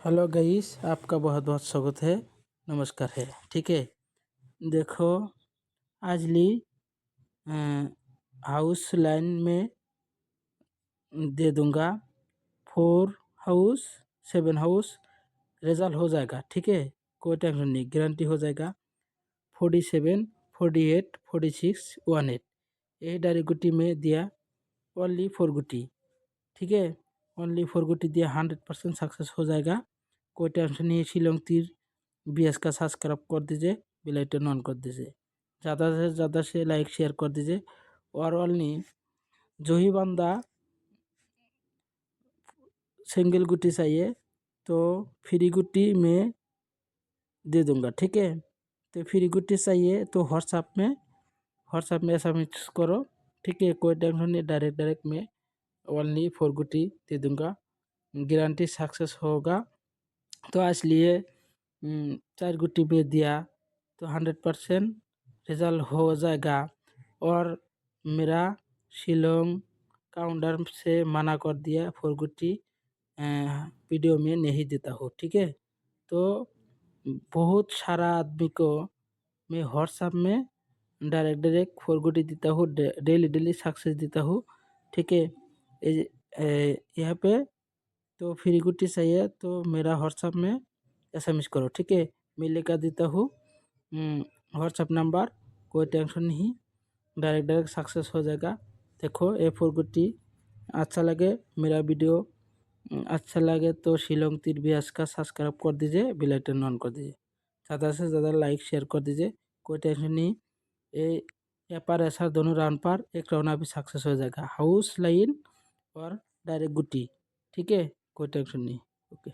Hello guys, आपका बहुत बहुत स्वागत है। नमस्कार है। ठीक है, देखो आज ली हाउस लाइन में दे दूंगा। 4 हाउस 7 हाउस रिजल्ट हो जाएगा। ठीक है, कोई टेंशन नहीं, गारंटी हो जाएगा। 47 48 46 18 यही डायरेक्ट गुटी में दिया। ओनली 4 गुटी। ठीक है, ओनली 4 गुटी दिया, 100% सक्सेस हो जाएगा। कोई टेंशन नहीं है। शिलोंग तीर BS का सब्सक्राइब कर दीजिए, बेल आइकन ऑन कर दीजिए, ज़्यादा से लाइक शेयर कर दीजिए। और ओनली जो ही बंदा सिंगल गुटी चाहिए तो फ्री गुटी में दे दूंगा। ठीक है, तो फ्री गुटी चाहिए तो व्हाट्सएप में SMS करो। ठीक है, कोई टेंशन नहीं, डायरेक्ट में ओनली 4 गुटी दे दूंगा, गारंटी सक्सेस होगा। तो इसलिए 4 गुटी में दिया तो 100% रिजल्ट हो जाएगा। और मेरा शिलोंग काउंटर से मना कर दिया, 4 गुटी वीडियो में नहीं देता हूँ। ठीक है, तो बहुत सारा आदमी को मैं व्हाट्सएप में डायरेक्ट 4 गुटी देता हूँ, डेली सक्सेस देता हूँ। ठीक है, यहाँ पे तो फ्री गुटी चाहिए तो मेरा व्हाट्सएप में SMS करो। ठीक है, मैं लेकर देता हूँ व्हाट्सएप नंबर। कोई टेंशन नहीं, डायरेक्ट सक्सेस हो जाएगा। देखो ये 4 गुटी अच्छा लगे मेरा वीडियो, अच्छा लगे तो शिलोंग तीर BS का सब्सक्राइब कर दीजिए, बेल आइकन ऑन कर दीजिए, ज़्यादा से ज़्यादा लाइक शेयर कर दीजिए। कोई टेंशन नहीं, ये पर ऐसा दोनों राउंड पर एक राउंड अभी सक्सेस हो जाएगा, हाउस लाइन और डायरेक्ट गुटी। ठीक है, कोई टेंशन नहीं। ओके।